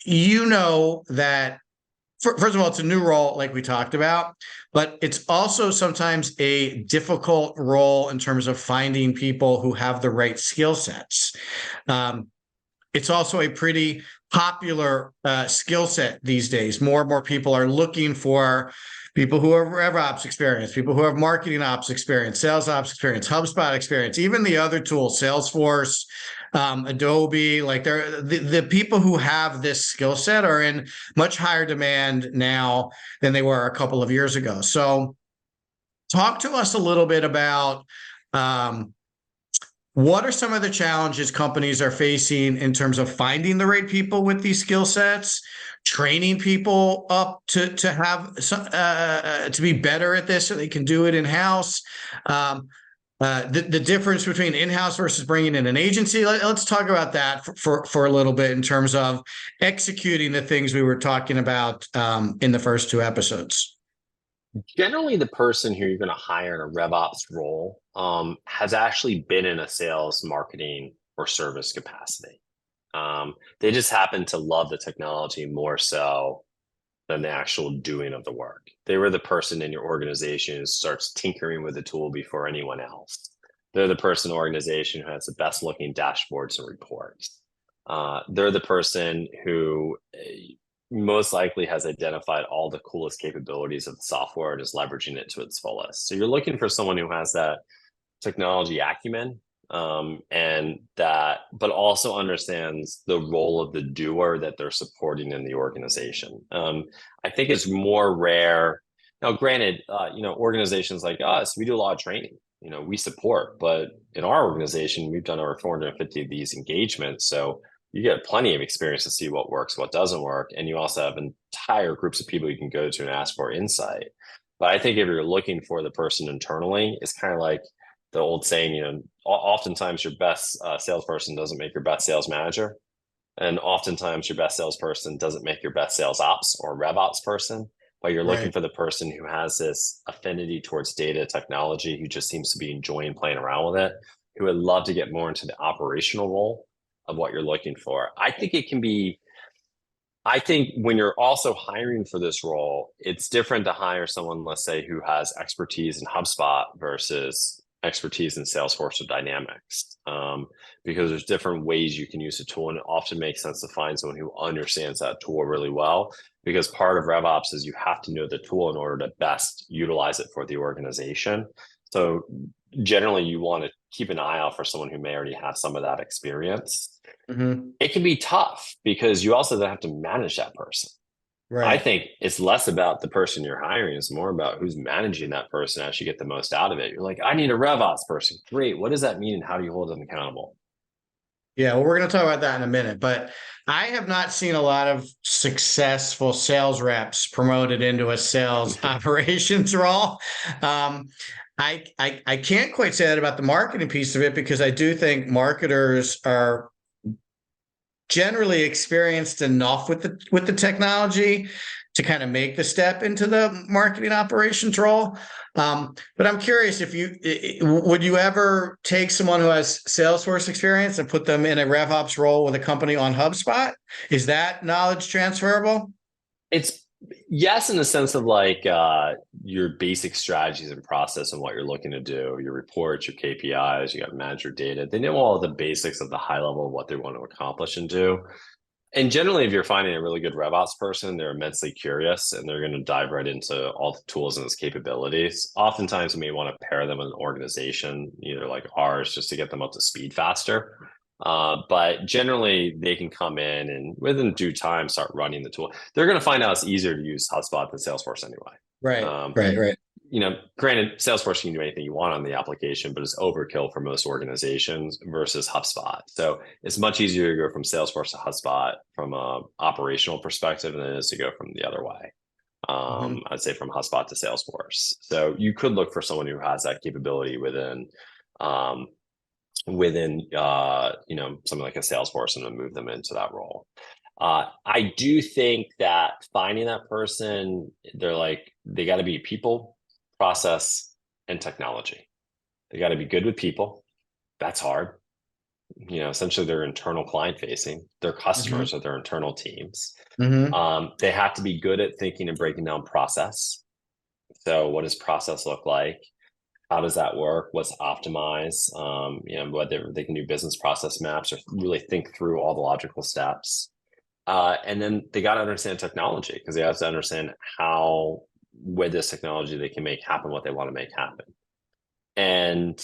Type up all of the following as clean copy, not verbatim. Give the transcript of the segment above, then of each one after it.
you know that first of all, it's a new role, like we talked about, but it's also sometimes a difficult role in terms of finding people who have the right skill sets. Um, it's also a pretty popular skill set these days. More and more people are looking for people who have RevOps experience, people who have marketing ops experience, sales ops experience, HubSpot experience, even the other tools, Salesforce, Adobe. Like the people who have this skill set are in much higher demand now than they were a couple of years ago. So, talk to us a little bit about um, what are some of the challenges companies are facing in terms of finding the right people with these skill sets, training people up to have to be better at this so they can do it in house? Um, the difference between in-house versus bringing in an agency. Let's talk about that for a little bit in terms of executing the things we were talking about in the first two episodes. Generally, the person who you're going to hire in a RevOps role has actually been in a sales, marketing, or service capacity. They just happen to love the technology more so than the actual doing of the work. They were the person in your organization who starts tinkering with the tool before anyone else. They're the person in the organization who has the best looking dashboards and reports. They're the person who most likely has identified all the coolest capabilities of the software and is leveraging it to its fullest. So you're looking for someone who has that technology acumen, and that, but also understands the role of the doer that they're supporting in the organization. I think it's more rare. Now, granted, organizations like us, we do a lot of training. We support, but in our organization, we've done over 450 of these engagements. So you get plenty of experience to see what works, what doesn't work, and you also have entire groups of people you can go to and ask for insight. But I think if you're looking for the person internally, it's kind of like the old saying, oftentimes your best salesperson doesn't make your best sales manager. And oftentimes your best salesperson doesn't make your best sales ops or rev ops person. But you're looking Right. for the person who has this affinity towards data technology, who just seems to be enjoying playing around with it, who would love to get more into the operational role of what you're looking for. I think when you're also hiring for this role, it's different to hire someone, let's say, who has expertise in HubSpot versus expertise in Salesforce or Dynamics, because there's different ways you can use the tool, and it often makes sense to find someone who understands that tool really well. Because part of RevOps is you have to know the tool in order to best utilize it for the organization. So generally, you want to keep an eye out for someone who may already have some of that experience. Mm-hmm. It can be tough because you also have to manage that person. I Right. think it's less about the person you're hiring. It's more about who's managing that person as you get the most out of it. You're like, I need a RevOps person. Great. What does that mean? And how do you hold them accountable? Yeah, well, we're going to talk about that in a minute, but I have not seen a lot of successful sales reps promoted into a sales operations role. Um, I can't quite say that about the marketing piece of it because I do think marketers are generally experienced enough with the technology to kind of make the step into the marketing operations role. But I'm curious if would you ever take someone who has Salesforce experience and put them in a RevOps role with a company on HubSpot? Is that knowledge transferable? It's yes, in the sense of like your basic strategies and process and what you're looking to do, your reports, your KPIs, you got manager data. They know all the basics of the high level of what they want to accomplish and do. And generally, if you're finding a really good RevOps person, they're immensely curious and they're going to dive right into all the tools and its capabilities. Oftentimes, you may want to pair them with an organization, either like ours, just to get them up to speed faster. But generally, they can come in and within due time start running the tool. They're going to find out it's easier to use HubSpot than Salesforce anyway. Right, Um, right, right. Granted, Salesforce can do anything you want on the application, but it's overkill for most organizations versus HubSpot. So it's much easier to go from Salesforce to HubSpot from a operational perspective than it is to go from the other way. Mhm. I'd say from HubSpot to Salesforce. So you could look for someone who has that capability um, something like a Salesforce and then move them into that role. I do think that finding that person, they got to be people, process, and technology. They got to be good with people. That's hard. essentially they're internal client facing, their Mhm. customers are their internal teams. Mhm. They have to be good at thinking and breaking down process. So what does process look like? How does that work? What's optimize? Whether they can do business process maps or really think through all the logical steps. And then they got to understand technology because they have to understand how, with this technology, they can make happen what they want to make happen. And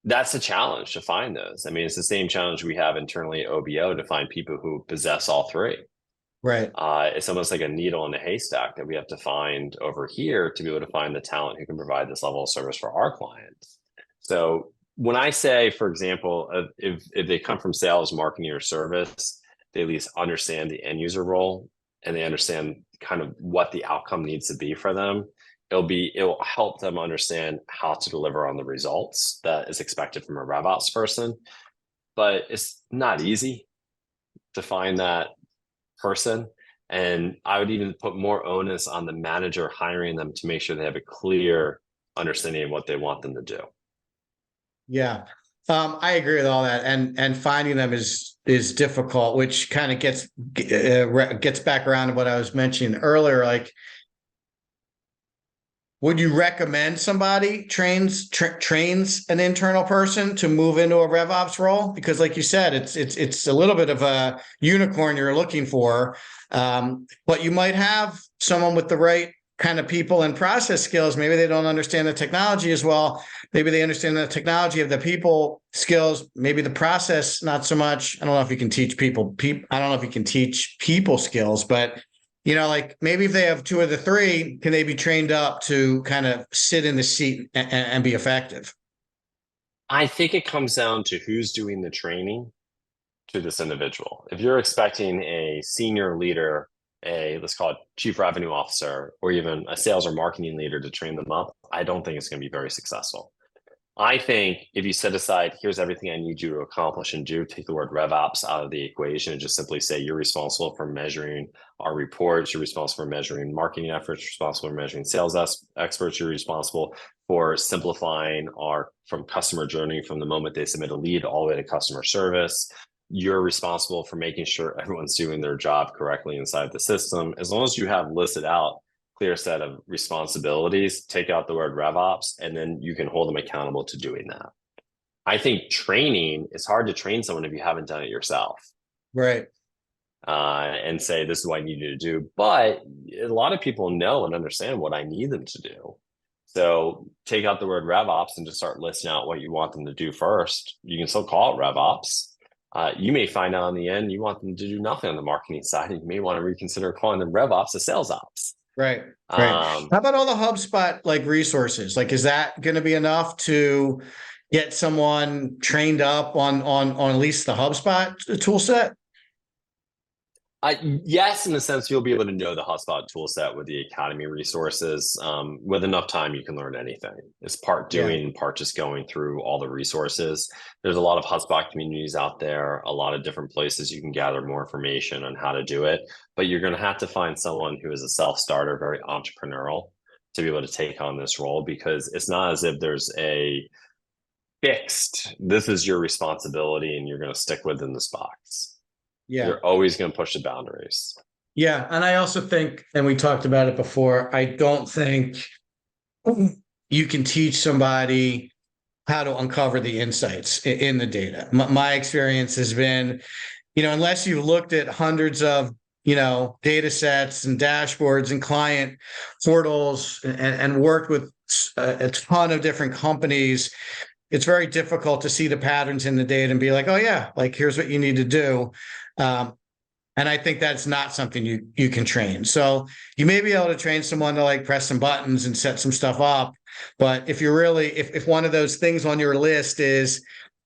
that's a challenge to find those. I mean, it's the same challenge we have internally at OBO to find people who possess all three. Right. It's almost like a needle in a haystack that we have to find over here to be able to find the talent who can provide this level of service for our clients. So when I say, for example, if they come from sales, marketing, or service, they at least understand the end user role and they understand kind of what the outcome needs to be for them. It'll help them understand how to deliver on the results that is expected from a RevOps person. But it's not easy to find that person. And I would even put more onus on the manager hiring them to make sure they have a clear understanding of what they want them to do. Yeah. I agree with all that, and finding them is difficult, which kind of gets back around to what I was mentioning earlier. Like, would you recommend somebody trains an internal person to move into a RevOps role? Because, like you said, it's a little bit of a unicorn you're looking for, but you might have someone with the right kind of people and process skills. Maybe they don't understand the technology as well. Maybe they understand the technology of the people skills. Maybe the process not so much. I don't know if you can teach people. I don't know if you can teach people skills, but like maybe if they have two of the three, can they be trained up to kind of sit in the seat and be effective? I think it comes down to who's doing the training to this individual. If you're expecting a senior leader, let's call it chief revenue officer, or even a sales or marketing leader to train them up, I don't think it's going to be very successful. I think if you set aside, here's everything I need you to accomplish and do, take the word RevOps out of the equation and just simply say you're responsible for measuring our reports, you're responsible for measuring marketing efforts, you're responsible for measuring sales experts, you're responsible for simplifying our from customer journey from the moment they submit a lead all the way to customer service. You're responsible for making sure everyone's doing their job correctly inside the system. As long as you have listed out clear set of responsibilities, take out the word RevOps, and then you can hold them accountable to doing that. I think training, it's hard to train someone if you haven't done it yourself. Right. And say, this is what I need you to do. But a lot of people know and understand what I need them to do. So take out the word RevOps and just start listing out what you want them to do first. You can still call it RevOps. You may find out in the end you want them to do nothing on the marketing side. You may want to reconsider calling them RevOps a sales ops. Right. Right. How about all the HubSpot like resources? Like, is that going to be enough to get someone trained up on at least the HubSpot tool set? Yes, in the sense you'll be able to know the HubSpot tool set with the Academy resources. With enough time, you can learn anything. It's part Yeah. doing and part just going through all the resources. There's a lot of HubSpot communities out there, a lot of different places you can gather more information on how to do it. But you're going to have to find someone who is a self-starter, very entrepreneurial, to be able to take on this role because it's not as if there's a fixed, this is your responsibility and you're going to stick within this box. Yeah. You're always going to push the boundaries. Yeah. And I also think, and we talked about it before, I don't think you can teach somebody how to uncover the insights in the data. My experience has been, unless you've looked at hundreds of, data sets and dashboards and client portals and worked with a ton of different companies, it's very difficult to see the patterns in the data and be like, oh yeah, like here's what you need to do. And I think that's not something you can train. So you may be able to train someone to like press some buttons and set some stuff up. But if you're really, if one of those things on your list is,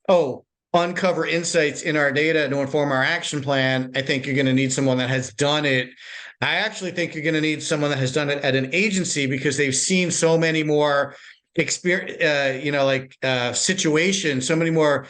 oh, uncover insights in our data to inform our action plan, I think you're going to need someone that has done it. I actually think you're going to need someone that has done it at an agency because they've seen so many more experience, situations, so many more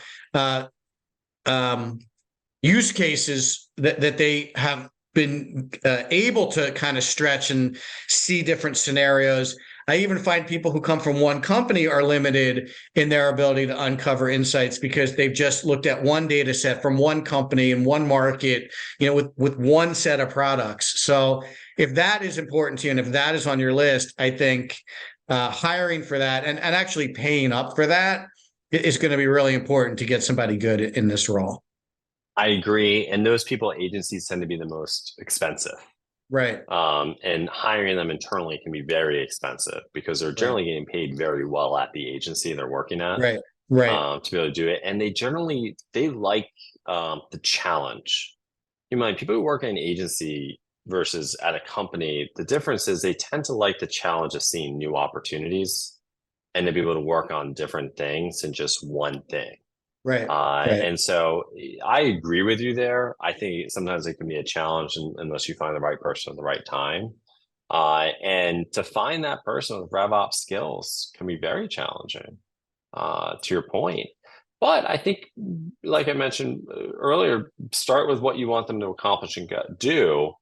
use cases that they have been able to kind of stretch and see different scenarios. I even find people who come from one company are limited in their ability to uncover insights because they've just looked at one data set from one company in one market, with one set of products. So if that is important to you and if that is on your list, I think hiring for that and actually paying up for that is going to be really important to get somebody good in this role. I agree. And those people, agencies tend to be the most expensive. Right. And hiring them internally can be very expensive because they're generally getting paid very well at the agency they're working at. Right. To be able to do it. And they like the challenge. You mind, people who work in an agency versus at a company, the difference is they tend to like the challenge of seeing new opportunities and to be able to work on different things than just one thing. Right. And so I agree with you there. I think sometimes it can be a challenge unless you find the right person at the right time. And to find that person with RevOps skills can be very challenging, to your point. But I think, like I mentioned earlier, start with what you want them to accomplish and do.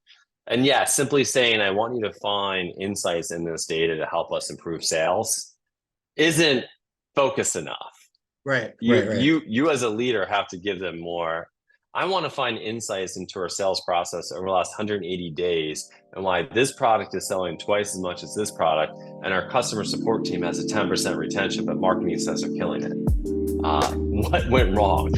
And yeah, simply saying, I want you to find insights in this data to help us improve sales isn't focused enough. Right. You as a leader have to give them more. I want to find insights into our sales process over the last 180 days and why this product is selling twice as much as this product. And our customer support team has a 10% retention, but marketing says they're killing it. What went wrong?